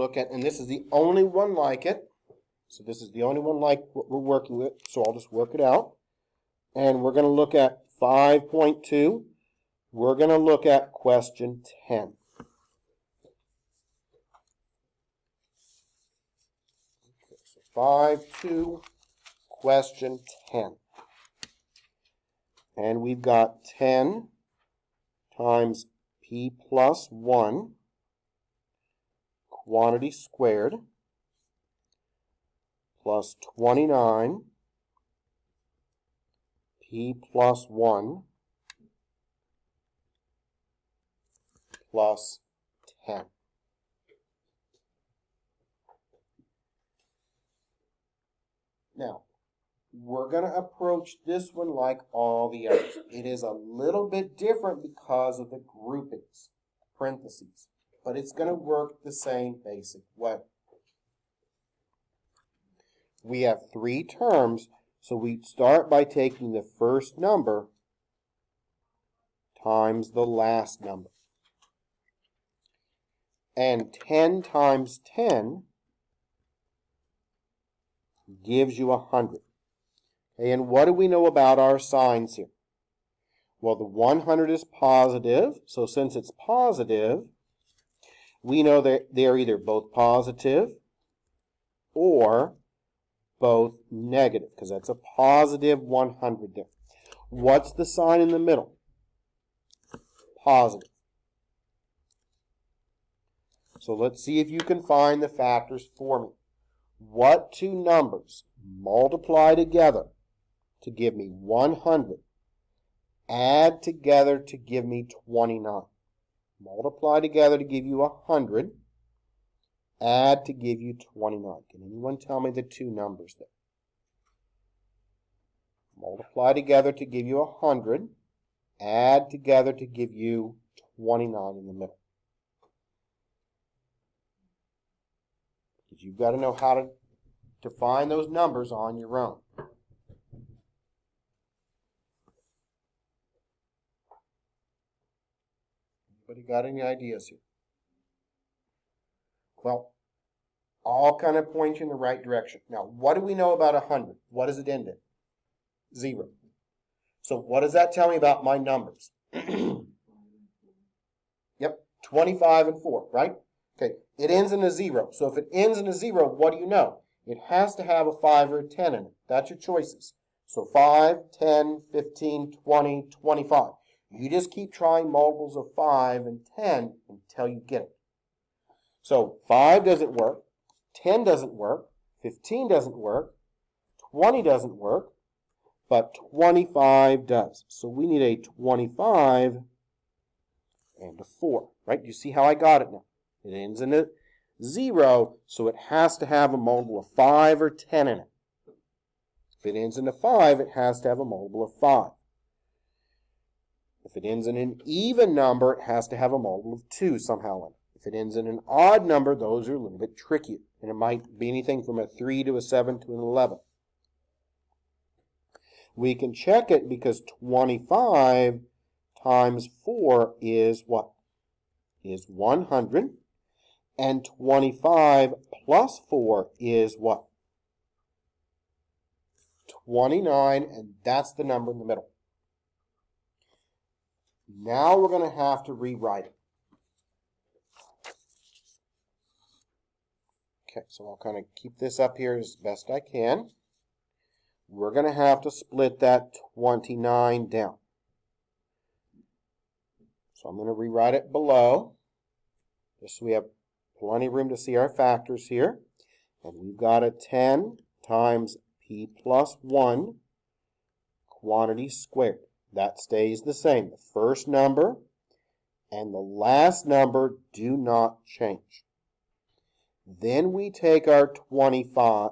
look at, and this is the only one like it. So this is the only one like what we're working with, so I'll just work it out. And we're going to look at 5.2. We're going to look at question 10. Okay, so 5.2, question 10. And we've got 10 times p plus 1 quantity squared plus 29 p plus 1 plus 10. Now, we're going to approach this one like all the others. It is a little bit different because of the groupings, parentheses, but it's going to work the same basic way. We have 3 terms, so we start by taking the first number times the last number. And 10 times 10 gives you 100. Okay, and what do we know about our signs here? Well, the 100 is positive, so since it's positive, we know that they're either both positive or both negative, because that's a positive 100 there. What's the sign in the middle? Positive. So let's see if you can find the factors for me. What 2 numbers multiply together to give me 100, add together to give me 29? Multiply together to give you 100, add to give you 29. Can anyone tell me the 2 numbers there? Multiply together to give you 100, add together to give you 29 in the middle. Because you've got to know how to find those numbers on your own. Anybody got any ideas here? Well, all kind of point you in the right direction. Now, what do we know about 100? What does it end in? 0. So what does that tell me about my numbers? Yep, 25 and 4, right? Okay, it ends in a 0. So if it ends in a 0, what do you know? It has to have a 5 or a 10 in it. That's your choices. So 5, 10, 15, 20, 25. You just keep trying multiples of 5 and 10 until you get it. So 5 doesn't work, 10 doesn't work, 15 doesn't work, 20 doesn't work, but 25 does. So we need a 25 and a 4, right? You see how I got it now? It ends in a 0, so it has to have a multiple of 5 or 10 in it. If it ends in a 5, it has to have a multiple of 5. If it ends in an even number, it has to have a multiple of 2 somehow in it. If it ends in an odd number, those are a little bit trickier. And it might be anything from a 3 to a 7 to an 11. We can check it because 25 times 4 is what? Is 100. And 25 plus 4 is what? 29, and that's the number in the middle. Now we're going to have to rewrite it. Okay, so I'll kind of keep this up here as best I can. We're going to have to split that 29 down. So I'm going to rewrite it below, just so we have plenty of room to see our factors here. And we've got a 10 times p plus 1 quantity squared. That stays the same. The first number and the last number do not change. Then we take our 29,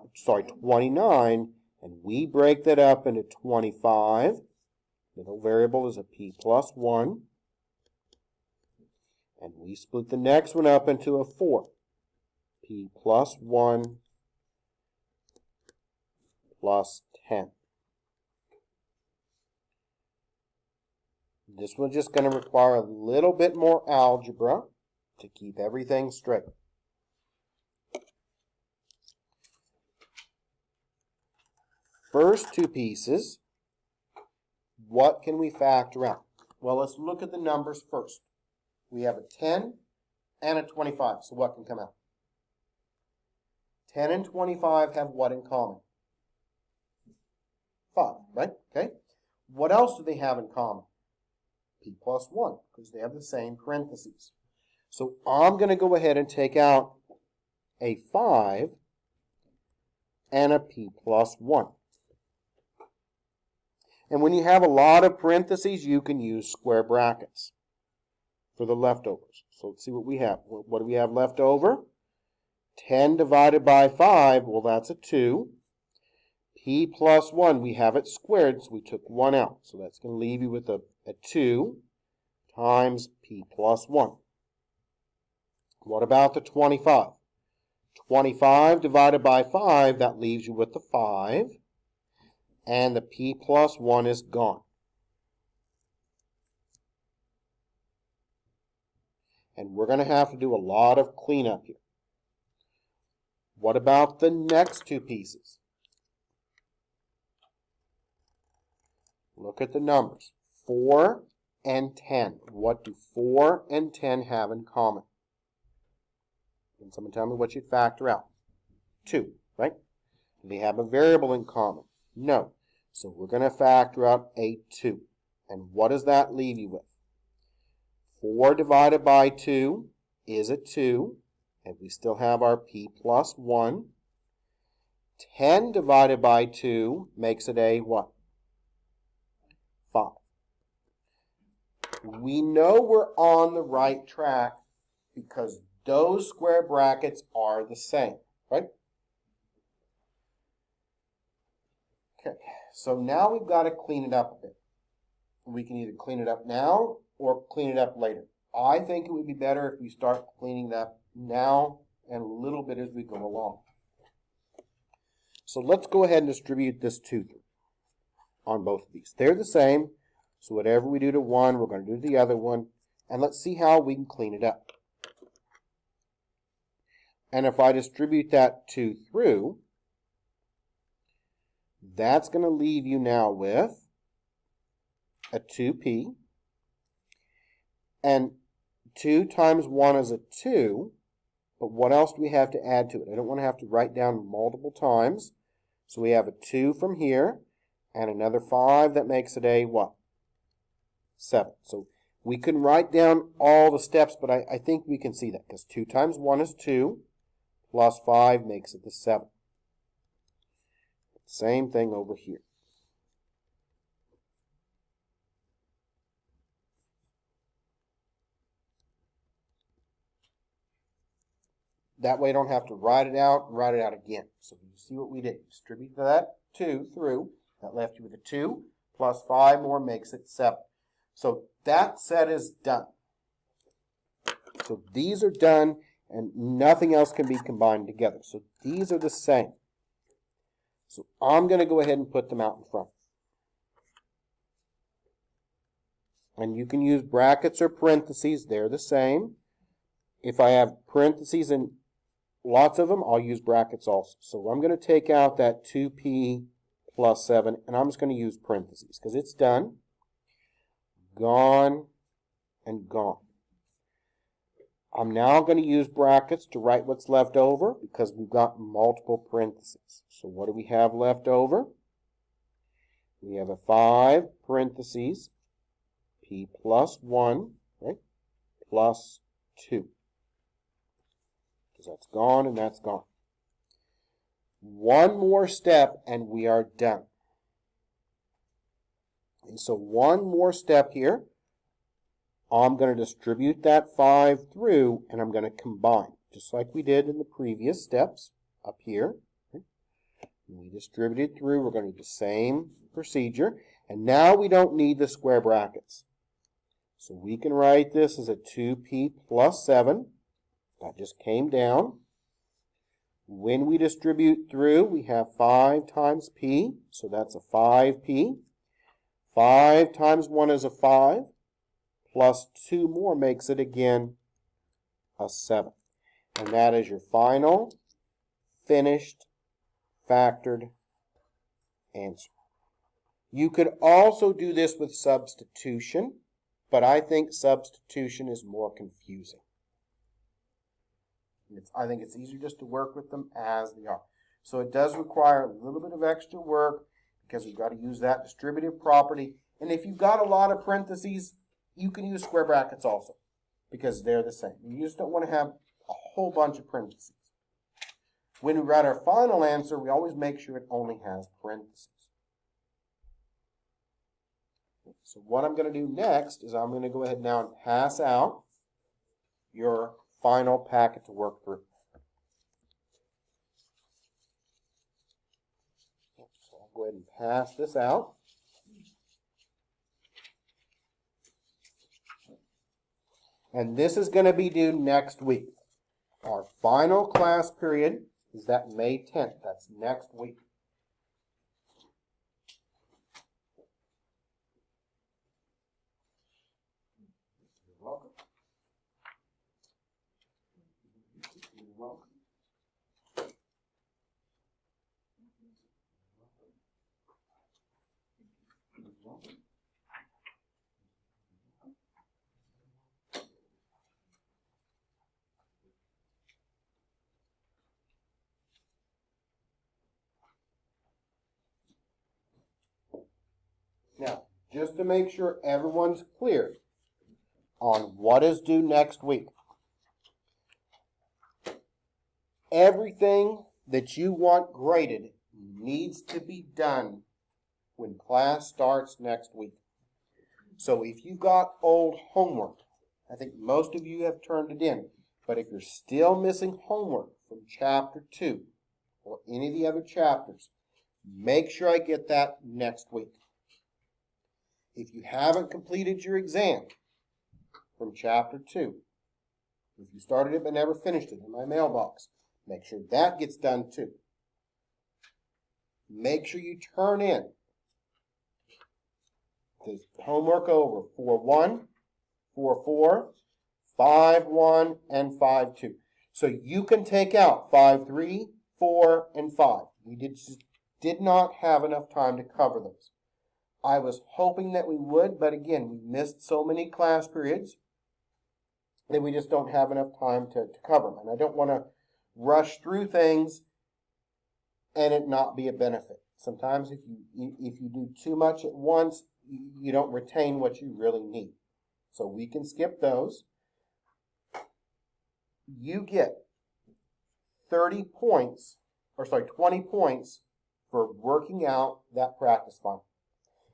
and we break that up into 25. Middle variable is a p plus 1. And we split the next one up into a 4. P plus 1 plus 10. This one's just going to require a little bit more algebra to keep everything straight. first two pieces, what can we factor out? Well, let's look at the numbers first. We have a 10 and a 25, so what can come out? 10 and 25 have what in common? 5, right? Okay. What else do they have in common? P plus 1, because they have the same parentheses. So I'm going to go ahead and take out a 5 and a P plus 1. And when you have a lot of parentheses, you can use square brackets for the leftovers. So let's see what we have. What do we have left over? 10 divided by 5, well, that's a 2. P plus 1, we have it squared, so we took 1 out. So that's going to leave you with a 2 times P plus 1. What about the 25? 25 divided by 5, that leaves you with the 5. And the P plus 1 is gone. And we're going to have to do a lot of cleanup here. What about the next two pieces? Look at the numbers. 4 and 10. What do 4 and 10 have in common? Can someone tell me what you'd factor out? 2, right? Do they have a variable in common? No. So we're going to factor out a 2. And what does that leave you with? 4 divided by 2 is a 2. And we still have our P plus 1. 10 divided by 2 makes it a what? 5. We know we're on the right track because those square brackets are the same, right? Okay, so now we've got to clean it up a bit. We can either clean it up now or clean it up later. I think it would be better if we start cleaning it up now and a little bit as we go along. So let's go ahead and distribute this 2 on both of these. They're the same, so whatever we do to one, we're going to do to the other one, and let's see how we can clean it up. And if I distribute that 2 through, that's going to leave you now with a 2p, and 2 times 1 is a 2, but what else do we have to add to it? I don't want to have to write down multiple times, so we have a 2 from here, and another 5 that makes it a what? 7. So we can write down all the steps, but I think we can see that, because 2 times 1 is 2, plus 5 makes it the 7. Same thing over here. That way I don't have to write it out and write it out again. So you see what we did. Distribute that 2 through. That left you with a 2 plus 5 more makes it 7. So that set is done. So these are done and nothing else can be combined together. So these are the same. So I'm going to go ahead and put them out in front. And you can use brackets or parentheses. They're the same. If I have parentheses and lots of them, I'll use brackets also. So I'm going to take out that 2p plus 7, and I'm just going to use parentheses because it's done. Gone and gone. I'm now going to use brackets to write what's left over because we've got multiple parentheses. So what do we have left over? We have a 5 parentheses, p plus 1, right, plus 2. Because that's gone and that's gone. One more step and we are done. And so one more step here. I'm going to distribute that 5 through and I'm going to combine, just like we did in the previous steps up here. We distributed through, we're going to do the same procedure. And now we don't need the square brackets. So we can write this as a 2p plus 7. That just came down. When we distribute through, we have 5 times p, so that's a 5p. 5 times 1 is a 5. Plus 2 more makes it again a 7. And that is your final, finished, factored answer. You could also do this with substitution, but I think substitution is more confusing. I think it's easier just to work with them as they are. So it does require a little bit of extra work because we've got to use that distributive property. And if you've got a lot of parentheses, you can use square brackets also because they're the same. You just don't want to have a whole bunch of parentheses. When we write our final answer, we always make sure it only has parentheses. So what I'm going to do next is I'm going to go ahead now and pass out your final packet to work through. So I'll go ahead and pass this out. And this is going to be due next week. Our final class period is that May 10th. That's next week. You're welcome. You're welcome. Now, just to make sure everyone's clear on what is due next week, everything that you want graded needs to be done when class starts next week. So if you've got old homework, I think most of you have turned it in, but if you're still missing homework from chapter 2 or any of the other chapters, make sure I get that next week. If you haven't completed your exam from chapter 2, if you started it but never finished it in my mailbox, make sure that gets done too. Make sure you turn in the homework over 4-1, 4-4, 5-1, and 5-2. So you can take out 5-3, 4, and 5. We did not have enough time to cover those. I was hoping that we would, but again, we missed so many class periods that we just don't have enough time to cover them. And I don't want to rush through things and it not be a benefit. Sometimes if you do too much at once, you don't retain what you really need. So we can skip those. You get 20 points for working out that practice final.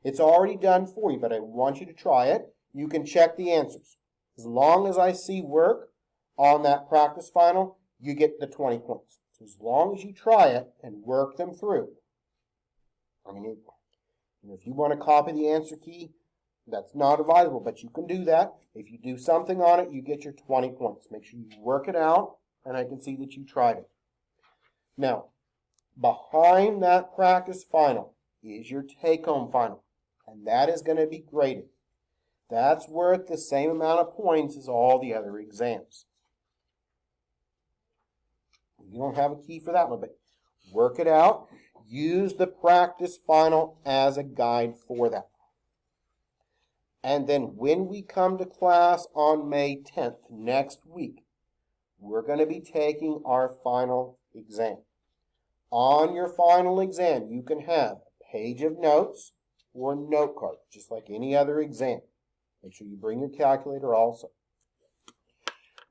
It's already done for you, but I want you to try it. You can check the answers. As long as I see work on that practice final, you get the 20 points. So as long as you try it and work them through. I mean, if you want to copy the answer key, that's not advisable, but you can do that. If you do something on it, you get your 20 points. Make sure you work it out, and I can see that you tried it. Now, behind that practice final is your take-home final, and that is going to be graded. That's worth the same amount of points as all the other exams. You don't have a key for that one, but work it out. Use the practice final as a guide for that. And then when we come to class on May 10th, next week, we're going to be taking our final exam. On your final exam, you can have a page of notes or a note card, just like any other exam. Make sure you bring your calculator also.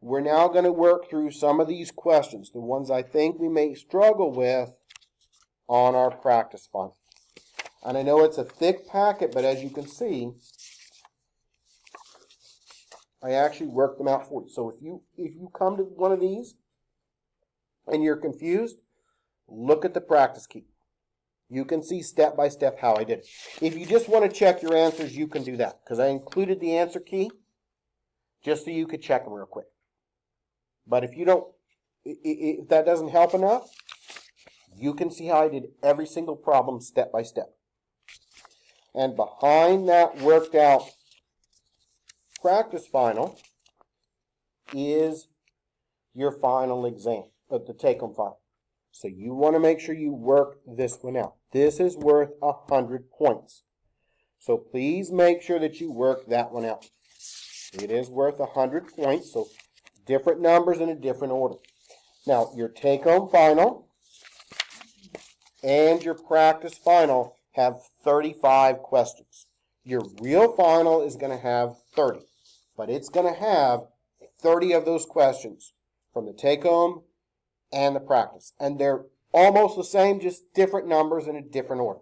We're now going to work through some of these questions, the ones I think we may struggle with on our practice final. And I know it's a thick packet, but as you can see, I actually worked them out for you. So if you come to one of these and you're confused, look at the practice key. You can see step by step how I did it. If you just want to check your answers, you can do that, because I included the answer key just so you could check them real quick. But if that doesn't help enough, you can see how I did every single problem step by step. And behind that worked out practice final is your final exam, the take-home final. So you want to make sure you work this one out. This is worth 100 points. So please make sure that you work that one out. It is worth 100 points, so different numbers in a different order. Now, your take-home final and your practice final have 35 questions. Your real final is going to have 30, but it's going to have 30 of those questions from the take-home and the practice. And they're almost the same, just different numbers in a different order.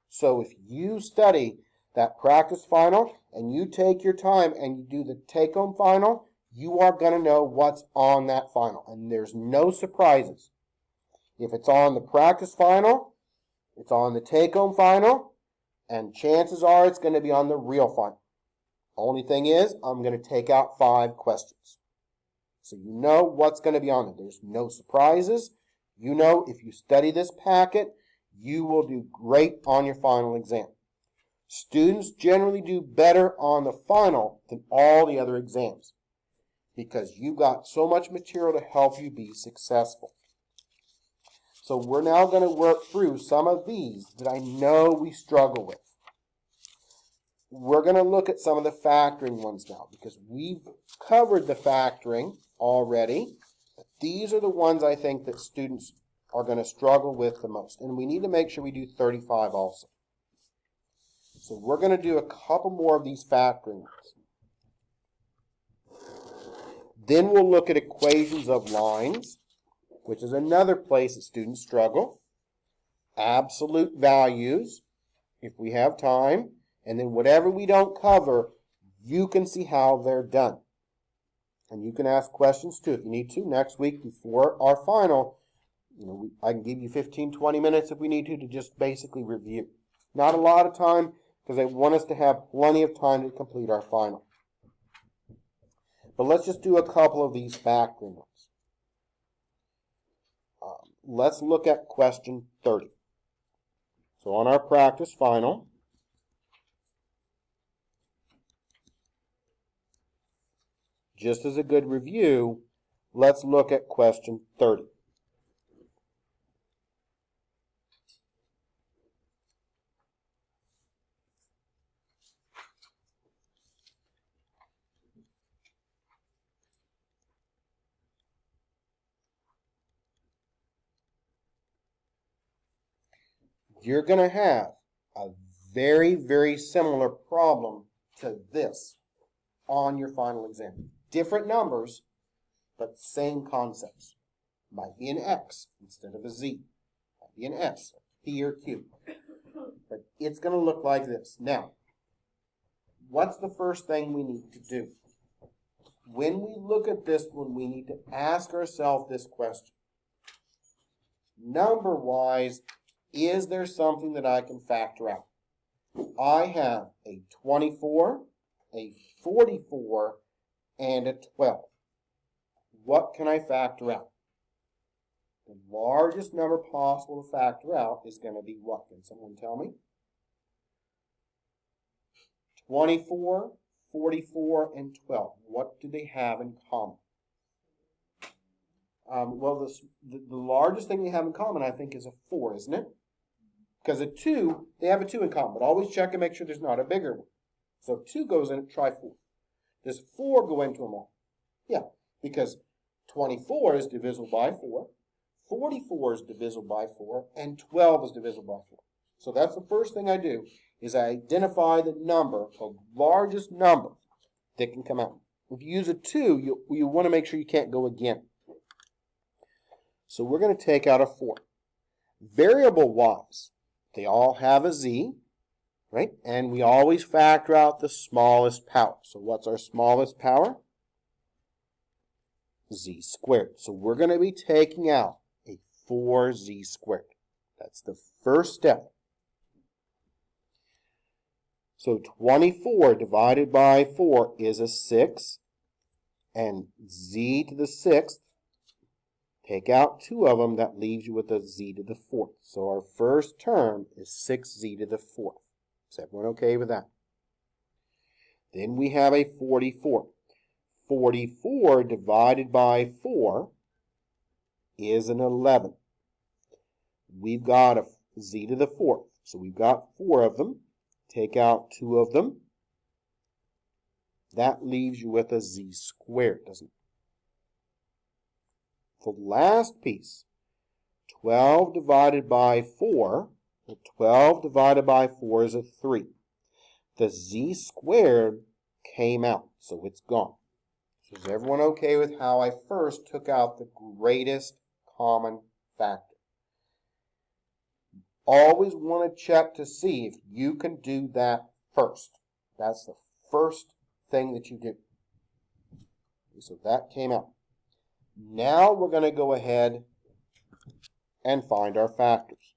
So if you study that practice final and you take your time and you do the take-home final, you are going to know what's on that final. And there's no surprises. If it's on the practice final, it's on the take-home final, and chances are it's going to be on the real final. Only thing is, I'm going to take out 5 questions. So you know what's going to be on it. There's no surprises. You know if you study this packet, you will do great on your final exam. Students generally do better on the final than all the other exams because you've got so much material to help you be successful. So we're now going to work through some of these that I know we struggle with. We're going to look at some of the factoring ones now because we've covered the factoring already. These are the ones I think that students are going to struggle with the most. And we need to make sure we do 35 also. So we're going to do a couple more of these factoring ones. Then we'll look at equations of lines, which is another place that students struggle. Absolute values, if we have time. And then whatever we don't cover, you can see how they're done. And you can ask questions too if you need to. Next week before our final, I can give you 15, 20 minutes if we need to just basically review. Not a lot of time because I want us to have plenty of time to complete our final. But let's just do a couple of these factoring ones. Let's look at question 30. So on our practice final, just as a good review, let's look at question 30. You're going to have a very, very similar problem to this on your final exam. Different numbers, but same concepts. Might be an X instead of a Z. Might be an S, P or Q. But it's going to look like this. Now, what's the first thing we need to do? When we look at this one, we need to ask ourselves this question. Number-wise, is there something that I can factor out? I have a 24, a 44, and a 12. What can I factor out? The largest number possible to factor out is going to be what? Can someone tell me? 24, 44, and 12. What do they have in common? Well, the largest thing they have in common, I think, is a 4, isn't it? Because a 2, they have a 2 in common, but always check and make sure there's not a bigger one. So 2 goes in it, try 4. Does 4 go into them all? Yeah, because 24 is divisible by 4, 44 is divisible by 4, and 12 is divisible by 4. So that's the first thing I do, is I identify the number, the largest number that can come out. If you use a 2, you want to make sure you can't go again. So we're going to take out a 4. Variable-wise, they all have a z, right? And we always factor out the smallest power. So what's our smallest power? Z squared. So we're going to be taking out a 4z squared. That's the first step. So 24 divided by 4 is a 6. And z to the 6th, take out 2 of them, that leaves you with a z to the 4th. So our first term is 6z to the 4th. Is everyone okay with that? Then we have a 44. 44 divided by 4 is an 11. we've got a z to the 4th. So we've got 4 of them. Take out 2 of them. That leaves you with a z squared, doesn't it? The last piece, 12 divided by 4. Well, 12 divided by 4 is a 3. The z squared came out, so it's gone. So is everyone okay with how I first took out the greatest common factor? Always want to check to see if you can do that first. That's the first thing that you do. So that came out. Now we're going to go ahead and find our factors.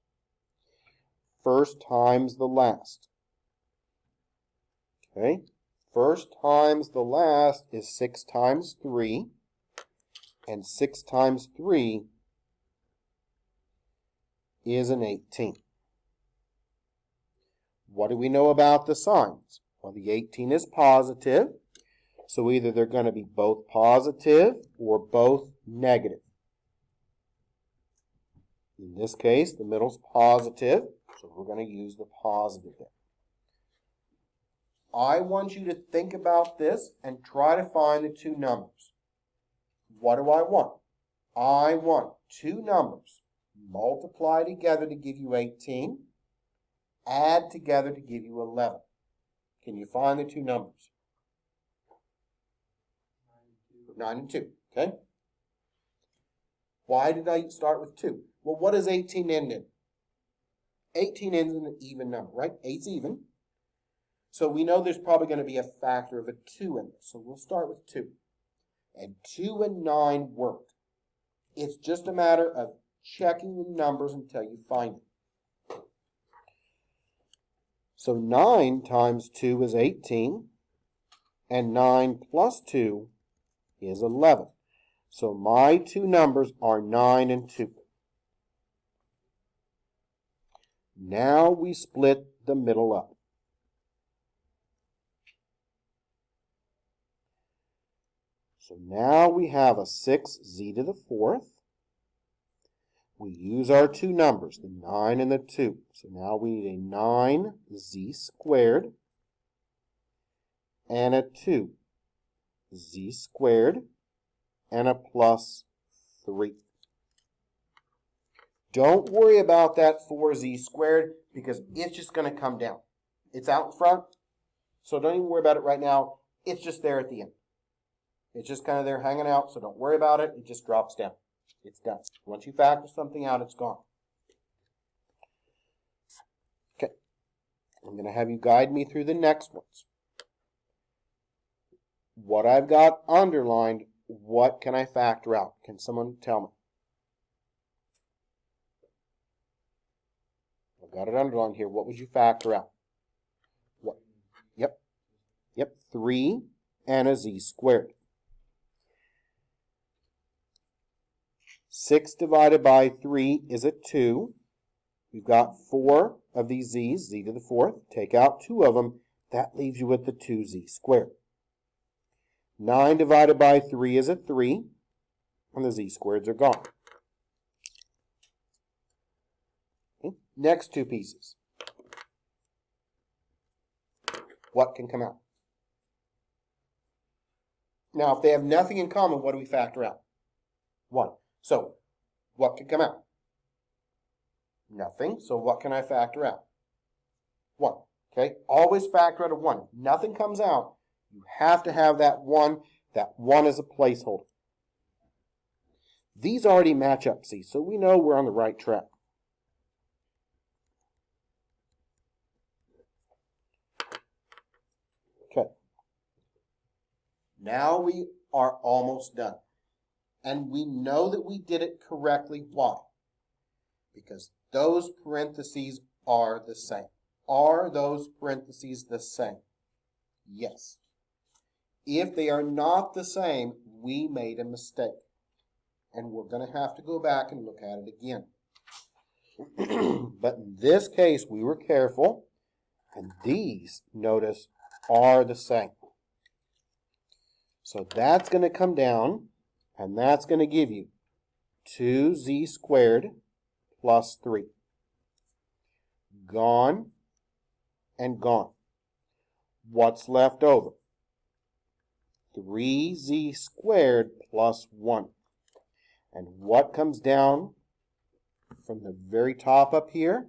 First times the last. Okay, first times the last is 6 times 3, and 6 times 3 is an 18. What do we know about the signs? Well, the 18 is positive, so either they're going to be both positive or both negative. In this case, the middle's positive, so we're going to use the positive there. I want you to think about this and try to find the two numbers. What do I want? I want two numbers. Multiply together to give you 18. Add together to give you 11. Can you find the two numbers? 9 and 2. Okay? Why did I start with 2? Well, what does 18 end in? 18 ends in an even number, right? 8's even. So we know there's probably going to be a factor of a 2 in this. So we'll start with 2. And 2 and 9 work. It's just a matter of checking the numbers until you find it. So 9 times 2 is 18. And 9 plus 2 is 11. So my two numbers are 9 and 2. Now we split the middle up. So now we have a 6z to the 4th. We use our two numbers, the 9 and the 2. So now we need a 9z squared and a 2z squared and a plus 3. Don't worry about that 4z squared because it's just going to come down. It's out in front, so don't even worry about it right now. It's just there at the end. It's just kind of there hanging out, so don't worry about it. It just drops down. It's done. Once you factor something out, it's gone. Okay. I'm going to have you guide me through the next ones. What I've got underlined, what can I factor out? Can someone tell me? I've got it underlined here. What would you factor out? What? Yep, 3 and a z squared. 6 divided by 3 is a 2. We've got 4 of these z's, z to the 4th. Take out 2 of them. That leaves you with the 2z squared. 9 divided by 3 is a 3. And the z squareds are gone. Okay. Next two pieces. What can come out? Now, if they have nothing in common, what do we factor out? 1. So, what can come out? Nothing. So, what can I factor out? 1. Okay? Always factor out a 1. If nothing comes out, you have to have that 1. That 1 is a placeholder. These already match up, see, so we know we're on the right track. Okay. Now we are almost done. And we know that we did it correctly. Why? Because those parentheses are the same. Are those parentheses the same? Yes. If they are not the same, we made a mistake. And we're going to have to go back and look at it again. But in this case, we were careful. And these, notice, are the same. So that's going to come down. And that's going to give you 2z squared plus 3. Gone and gone. What's left over? 3z squared plus 1. And what comes down from the very top up here?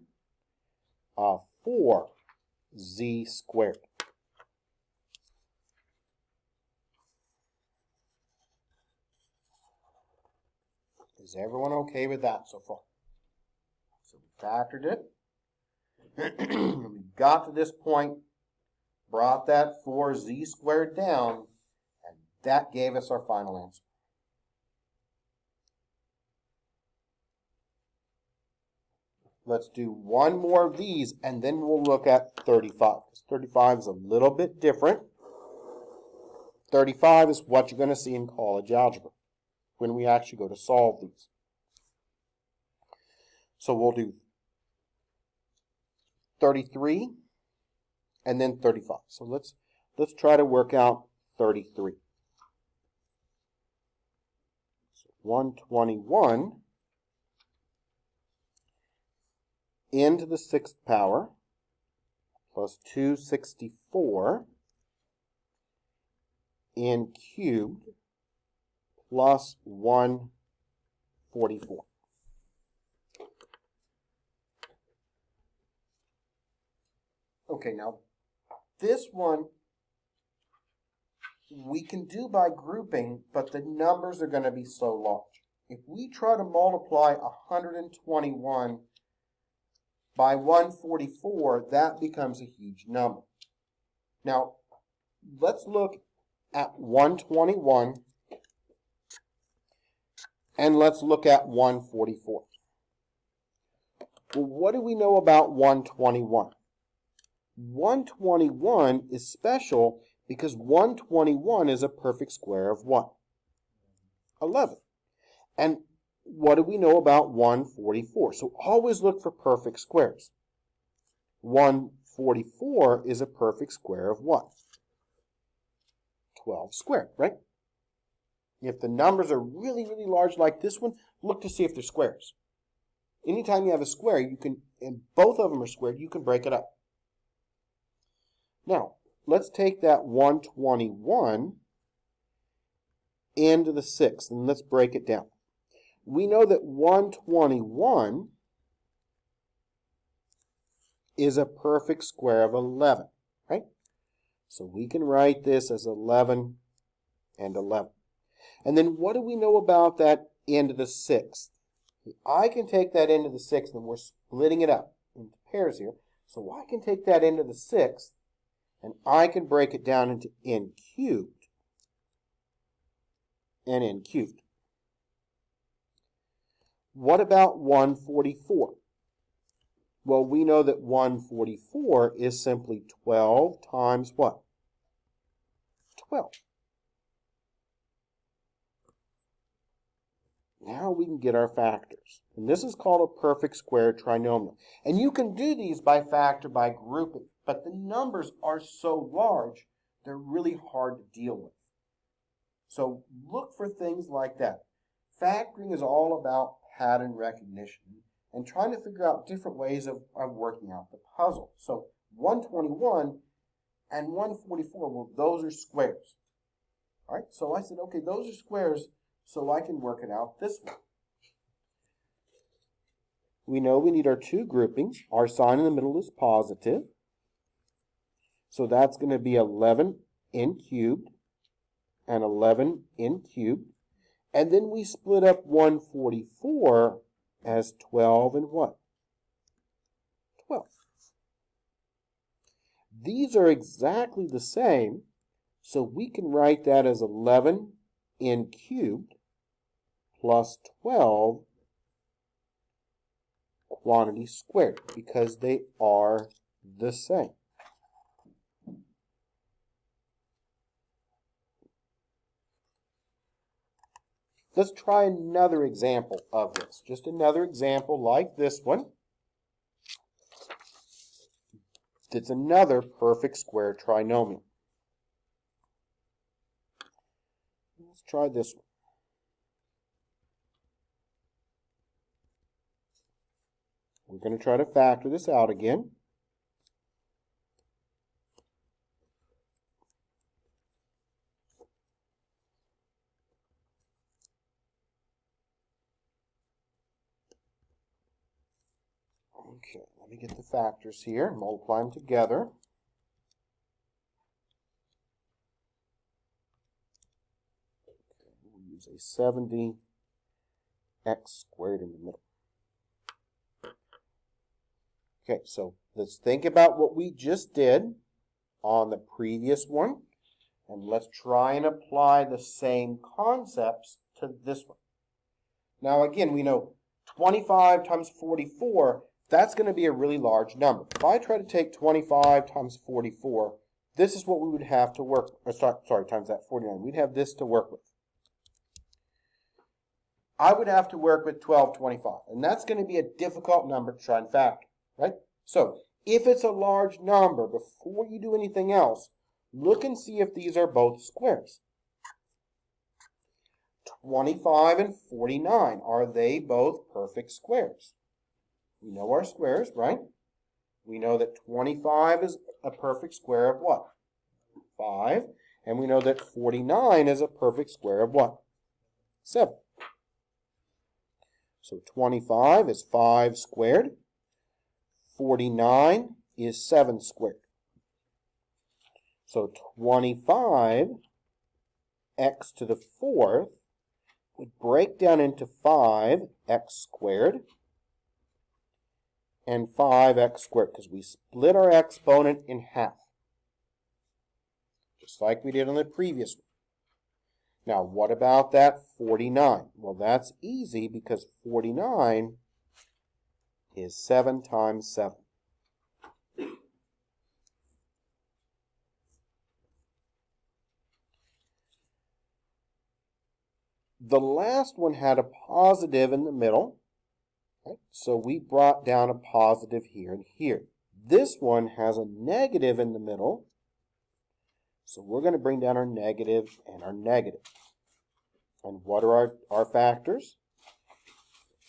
4z squared. Is everyone okay with that so far? So we factored it. We got to this point, brought that 4z squared down, and that gave us our final answer. Let's do one more of these, and then we'll look at 35. 35 is a little bit different. 35 is what you're going to see in college algebra when we actually go to solve these. So we'll do 33 and then 35. So let's try to work out 33. So 121 n to the 6th power plus 264 n cubed plus 144. Okay, now this one we can do by grouping, but the numbers are going to be so large. If we try to multiply 121 by 144, that becomes a huge number. Now, let's look at 121 and let's look at 144. Well, what do we know about 121? 121 is special because 121 is a perfect square of what? 11. And what do we know about 144? So always look for perfect squares. 144 is a perfect square of what? 12 squared, right? If the numbers are really, really large like this one, look to see if they're squares. Anytime you have a square, you can, and both of them are squared, you can break it up. Now, let's take that 121 n to the 6th, and let's break it down. We know that 121 is a perfect square of 11, right? So we can write this as 11 and 11. And then what do we know about that n to the 6th? I can take that n to the 6th, and we're splitting it up into pairs here. So I can take that n to the 6th, and I can break it down into n cubed and n cubed. What about 144? Well, we know that 144 is simply 12 times what? 12. Now we can get our factors. And this is called a perfect square trinomial. And you can do these by factor by grouping, but the numbers are so large, they're really hard to deal with. So look for things like that. Factoring is all about pattern recognition and trying to figure out different ways of working out the puzzle. So 121 and 144, well, those are squares. All right, so I said, okay, those are squares, so I can work it out this way. We know we need our two groupings. Our sign in the middle is positive. So that's going to be 11 n cubed and 11 n cubed. And then we split up 144 as 12 and what? 12. These are exactly the same, so we can write that as 11 n cubed plus 12 quantity squared, because they are the same. Let's try another example of this. Just another example like this one. It's another perfect square trinomial. Let's try this one. we're going to try to factor this out again. Okay, let me get the factors here, multiply them together. Okay, we'll use a 70x squared in the middle. Okay, so let's think about what we just did on the previous one, and let's try and apply the same concepts to this one. Now again, we know 25 times 44, that's going to be a really large number. If I try to take 25 times 44, this is what we would have to work, times that 49. We'd have this to work with. I would have to work with 1225, and that's going to be a difficult number to try and factor, right? So, if it's a large number, before you do anything else, look and see if these are both squares. 25 and 49, are they both perfect squares? We know our squares, right? We know that 25 is a perfect square of what? 5. And we know that 49 is a perfect square of what? 7. So 25 is 5 squared. 49 is 7 squared. So 25x to the 4th would break down into 5x squared and 5x squared, because we split our exponent in half, just like we did on the previous one. Now, what about that 49? Well, that's easy, because 49 is 7 times 7. The last one had a positive in the middle, right? So we brought down a positive here and here. This one has a negative in the middle, so we're going to bring down our negative and our negative. And what are our factors?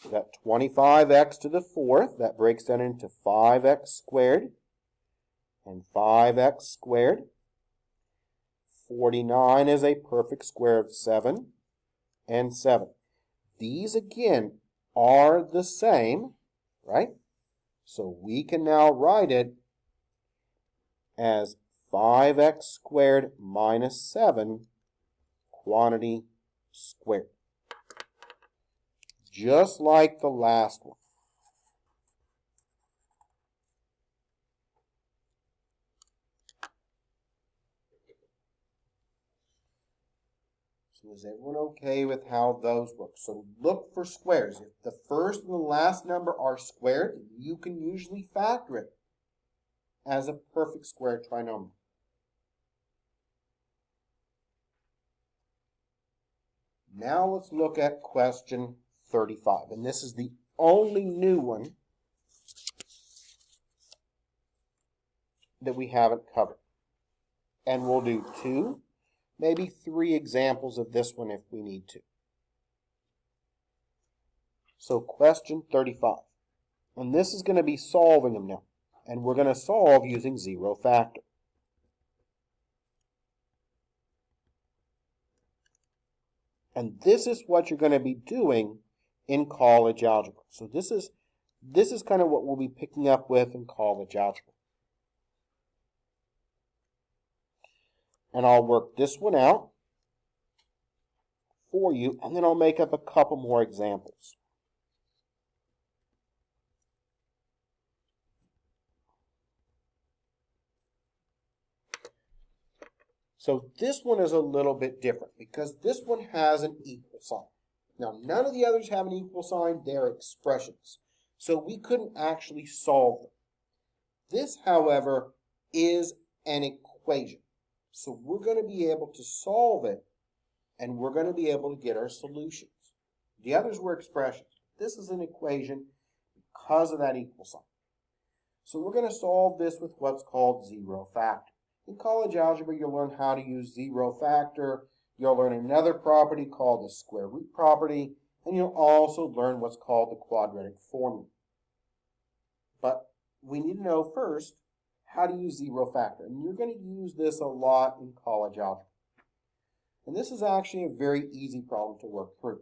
We got 25x to the 4th. That breaks down into 5x squared and 5x squared. 49 is a perfect square of 7 and 7. These, again, are the same, right? So we can now write it as 5x squared minus 7 quantity squared. Just like the last one. So is everyone okay with how those work? So look for squares. If the first and the last number are squared, you can usually factor it as a perfect square trinomial. Now let's look at question 35. And this is the only new one that we haven't covered. And we'll do 2, maybe 3 examples of this one if we need to. So question 35. And this is going to be solving them now. And we're going to solve using zero factor. And this is what you're going to be doing in college algebra. So this is kind of what we'll be picking up with in college algebra. And I'll work this one out for you, and then I'll make up a couple more examples. So this one is a little bit different because this one has an equal sign. Now, none of the others have an equal sign. They're expressions. So we couldn't actually solve them. This, however, is an equation. So we're going to be able to solve it, and we're going to be able to get our solutions. The others were expressions. This is an equation because of that equal sign. So we're going to solve this with what's called zero factor. In college algebra, you'll learn how to use zero factor. You'll learn another property called the square root property, and you'll also learn what's called the quadratic formula. But we need to know first how to use zero factor. And you're going to use this a lot in college algebra. And this is actually a very easy problem to work through.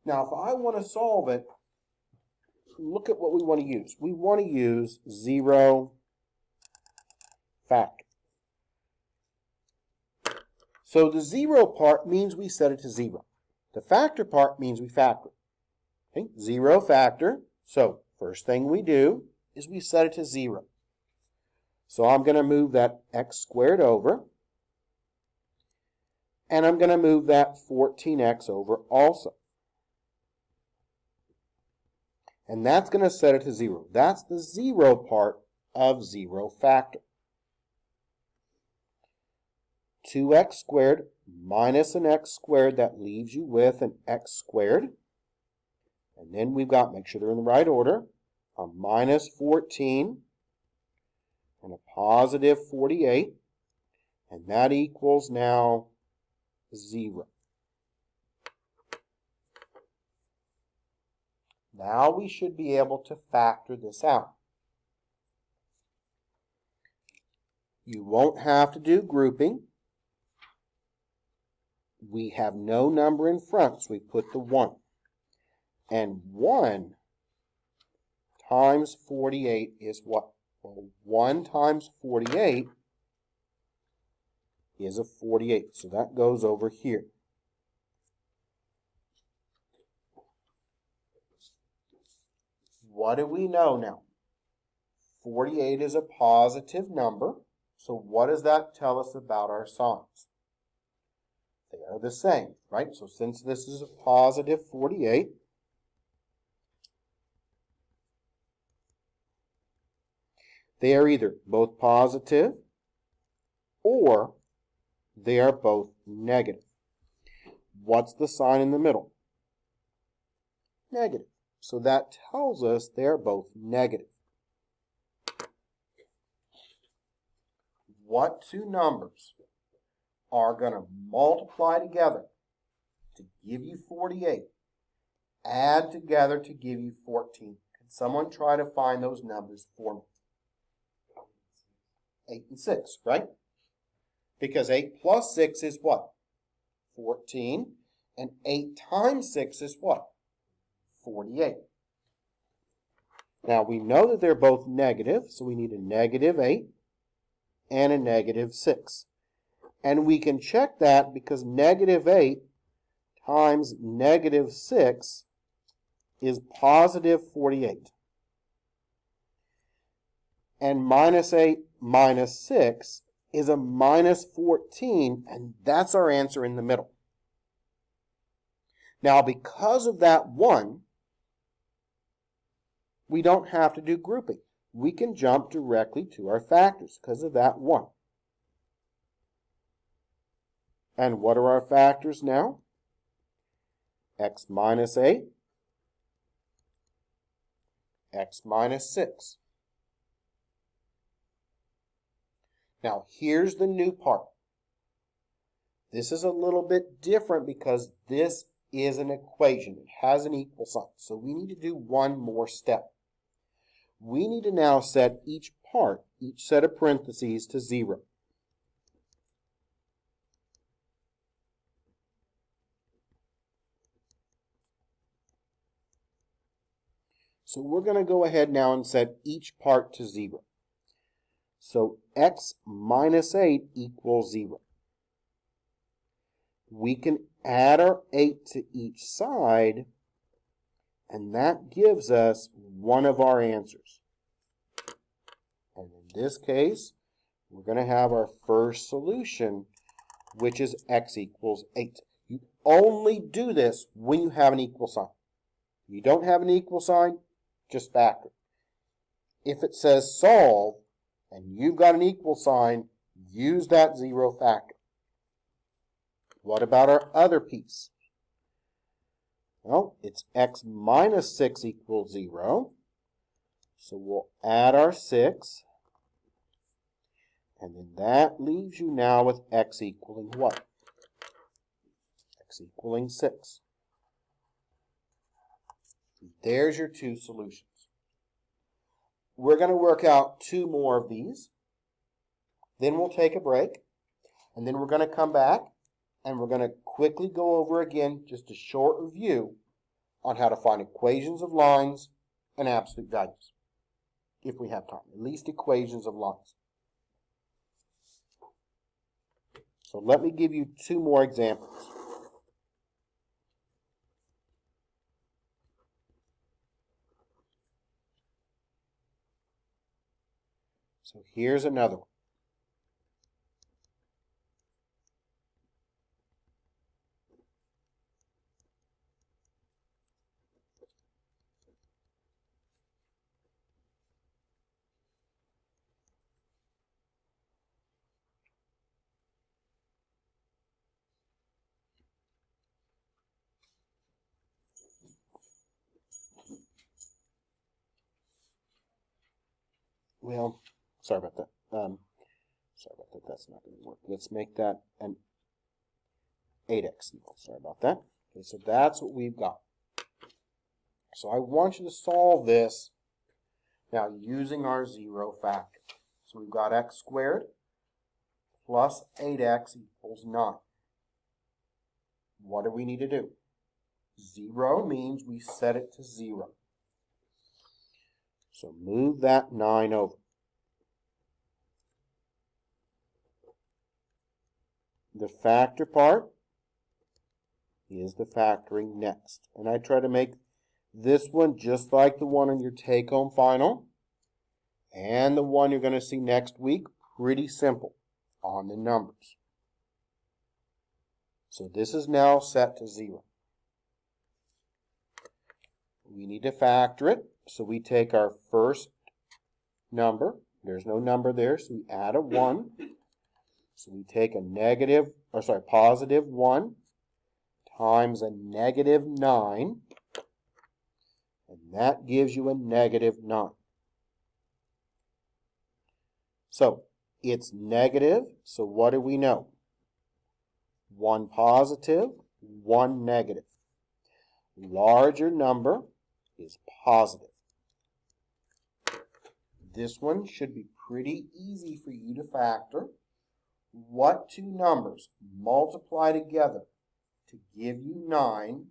Now, if I want to solve it, look at what we want to use. We want to use zero factor. So the zero part means we set it to 0. The factor part means we factor it. Okay? Zero factor. So first thing we do is we set it to 0. So I'm going to move that x squared over. And I'm going to move that 14x over also. And that's going to set it to 0. That's the 0 part of zero factor. 2x squared minus an x squared, that leaves you with an x squared. And then we've got, make sure they're in the right order, a minus 14 and a positive 48. And that equals now 0. Now we should be able to factor this out. You won't have to do grouping. We have no number in front, so we put the 1. And 1 times 48 is what? Well, 1 times 48 is a 48, so that goes over here. What do we know now? 48 is a positive number, so what does that tell us about our signs? They are the same, right? So since this is a positive 48, they are either both positive or they are both negative. What's the sign in the middle? Negative. So that tells us they're both negative. What two numbers are going to multiply together to give you 48, add together to give you 14? Can someone try to find those numbers for me? 8 and 6, right? Because 8 plus 6 is what? 14. And 8 times 6 is what? 48. Now we know that they're both negative, so we need a negative 8 and a negative 6. And we can check that because negative 8 times negative 6 is positive 48. And minus 8 minus 6 is a minus 14, and that's our answer in the middle. Now, because of that 1, we don't have to do grouping. We can jump directly to our factors because of that 1. And what are our factors now? X minus 8, x minus 6. Now, here's the new part. This is a little bit different because this is an equation. It has an equal sign. So we need to do one more step. We need to now set each part, each set of parentheses, to 0. So we're going to go ahead now and set each part to 0. So x minus 8 equals 0. We can add our 8 to each side, and that gives us one of our answers. And in this case, we're going to have our first solution, which is x equals 8. You only do this when you have an equal sign. If you don't have an equal sign, just factor. If it says solve, and you've got an equal sign, use that 0 factor. What about our other piece? Well, it's x minus 6 equals 0. So we'll add our 6. And then that leaves you now with x equaling what? X equaling 6. There's your two solutions. we're going to work out 2 more of these. Then we'll take a break. And then we're going to come back and we're going to quickly go over again just a short review on how to find equations of lines and absolute values. If we have time, at least equations of lines. So let me give you 2 more examples. So here's another one. Well, sorry about that. That's not going to work. Let's make that an 8x. Sorry about that. Okay, so that's what we've got. So I want you to solve this now using our 0 factor. So we've got x squared plus 8x equals 9. What do we need to do? 0 means we set it to 0. So move that 9 over. The factor part is the factoring next. And I try to make this one just like the one on your take-home final and the one you're going to see next week, pretty simple on the numbers. So this is now set to 0. We need to factor it. So we take our first number. There's no number there, so we add a 1. So we take a positive 1 times a negative 9. And that gives you a negative 9. So it's negative. So what do we know? 1 positive, 1 negative. Larger number is positive. This one should be pretty easy for you to factor. What 2 numbers multiply together to give you 9,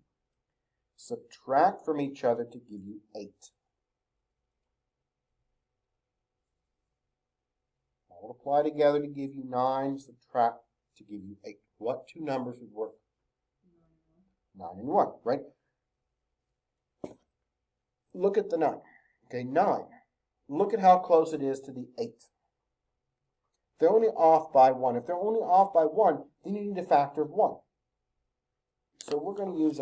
subtract from each other to give you 8. Multiply together to give you 9, subtract to give you 8. What 2 numbers would work? 9 and 1, right? Look at the 9. Okay, 9. Look at how close it is to the 8. They're only off by 1. If they're only off by 1, then you need a factor of 1. So we're going to use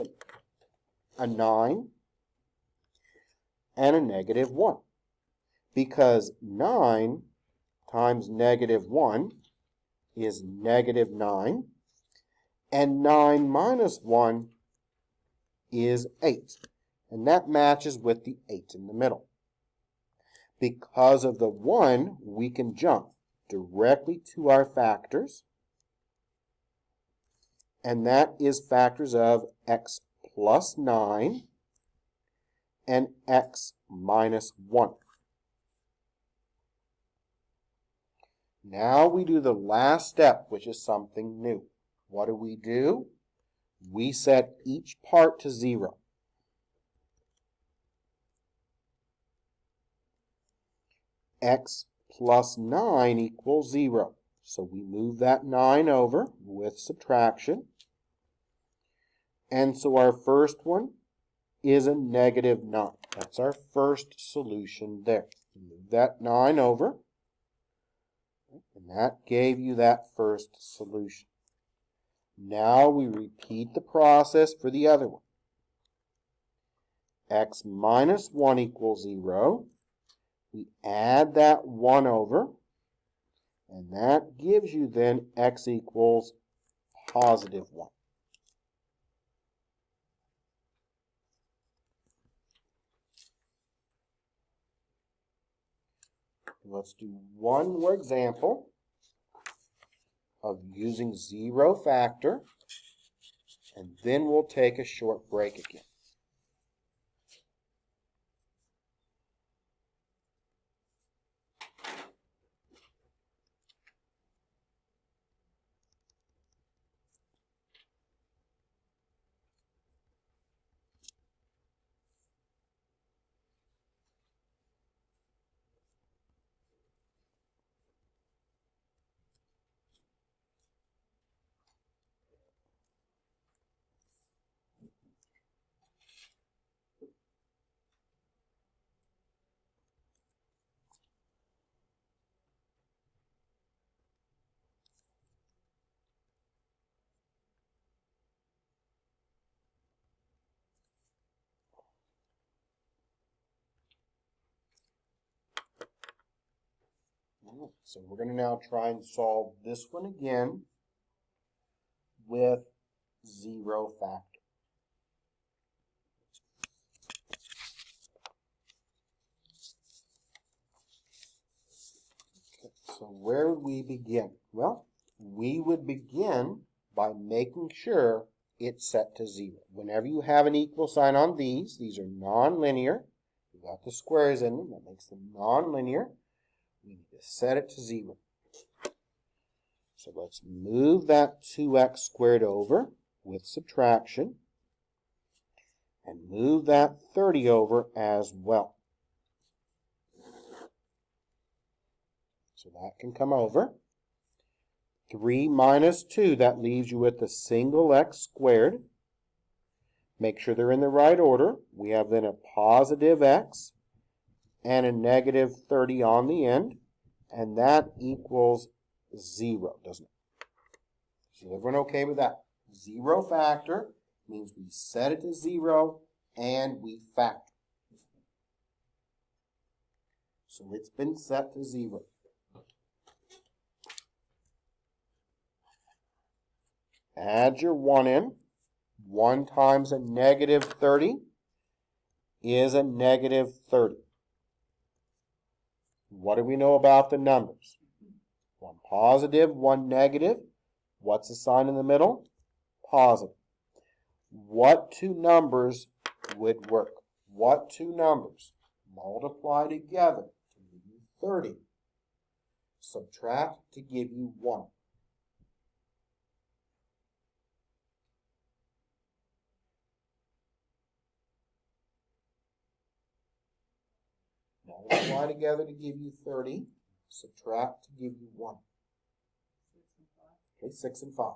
a 9 and a negative 1. Because 9 times negative 1 is negative 9. And 9 minus 1 is 8. And that matches with the 8 in the middle. Because of the 1, we can jump directly to our factors. And that is factors of x plus 9 and x minus 1. Now we do the last step, which is something new. What do? We set each part to 0. X plus 9 equals 0. So we move that 9 over with subtraction. And so our first one is a negative 9. That's our first solution there. Move that 9 over. And that gave you that first solution. Now we repeat the process for the other one. X minus 1 equals 0. We add that 1 over. And that gives you then x equals positive 1. Let's do one more example of using 0 factor, and then we'll take a short break again. So we're going to now try and solve this one again with zero factor. Okay, so where would we begin? Well, we would begin by making sure it's set to 0. Whenever you have an equal sign on these are non-linear. You got the squares in them, that makes them non-linear. We need to set it to 0. So let's move that 2x squared over with subtraction and move that 30 over as well. So that can come over. 3 minus 2, that leaves you with a single x squared. Make sure they're in the right order. We have then a positive x and a negative 30 on the end, and that equals 0, doesn't it? Is everyone okay with that? Zero factor means we set it to 0 and we factor. So it's been set to 0. Add your 1 in. 1 times a negative 30 is a negative 30. What do we know about the numbers? 1 positive, 1 negative. What's the sign in the middle? Positive. What two numbers would work? What two numbers multiply together to give you 30? Subtract to give you 1. Multiply together to give you 30. Subtract to give you 1. Okay, 6 and 5.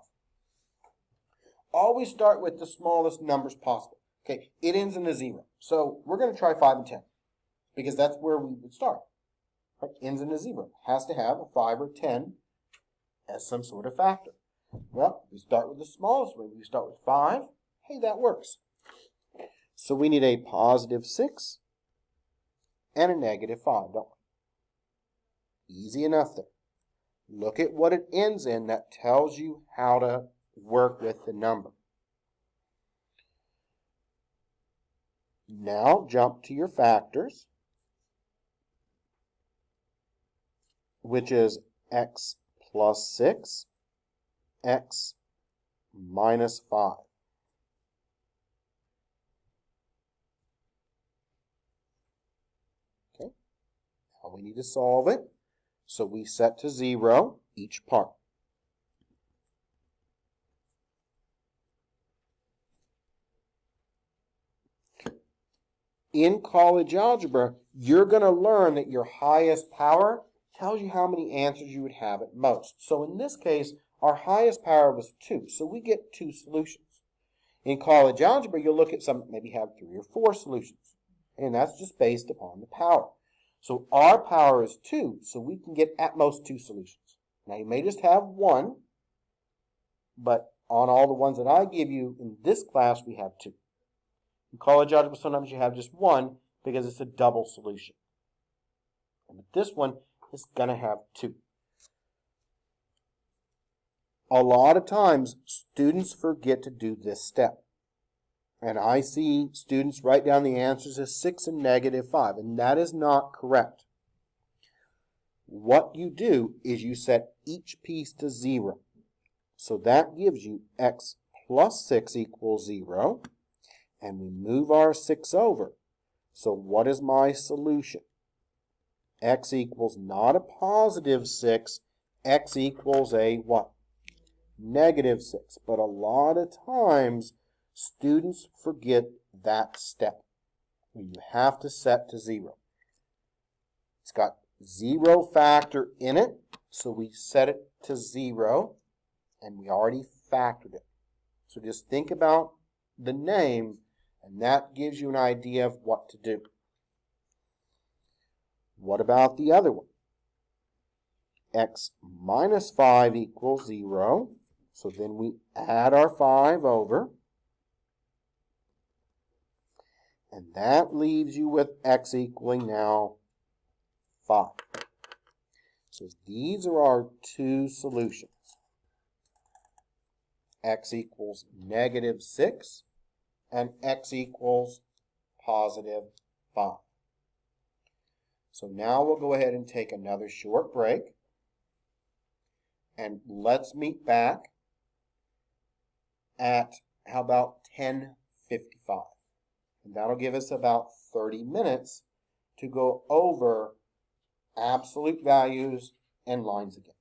Always start with the smallest numbers possible. Okay, it ends in a 0. So we're going to try 5 and 10 because that's where we would start. Right? Ends in a 0. Has to have a 5 or 10 as some sort of factor. Well, we start with the smallest one. We start with 5. Hey, that works. So we need a positive 6 and a negative 5, don't we? Easy enough there. Look at what it ends in. That tells you how to work with the number. Now jump to your factors, which is x plus 6, x minus 5. Okay, now we need to solve it. So we set to 0 each part. In college algebra, you're going to learn that your highest power tells you how many answers you would have at most. So in this case, our highest power was 2, so we get 2 solutions. In college algebra, you'll look at some, maybe have 3 or 4 solutions, and that's just based upon the power. So our power is 2, so we can get at most 2 solutions. Now you may just have 1, but on all the ones that I give you in this class, we have 2. In college algebra, sometimes you have just 1 because it's a double solution. But this one is going to have 2. A lot of times, students forget to do this step. And I see students write down the answers as 6 and negative 5, and that is not correct. What you do is you set each piece to 0. So that gives you x plus 6 equals 0, and we move our 6 over. So what is my solution? X equals not a positive 6, x equals a what? Negative 6. But a lot of times, students forget that step. You have to set to 0. It's got 0 factor in it, so we set it to 0, and we already factored it. So just think about the name, and that gives you an idea of what to do. What about the other one? X minus 5 equals 0. So then we add our 5 over. And that leaves you with x equaling now 5. So these are our two solutions. X equals -6 and x equals +5. So now we'll go ahead and take another short break. And let's meet back at, how about 10:55? And that'll give us about 30 minutes to go over absolute values and lines again.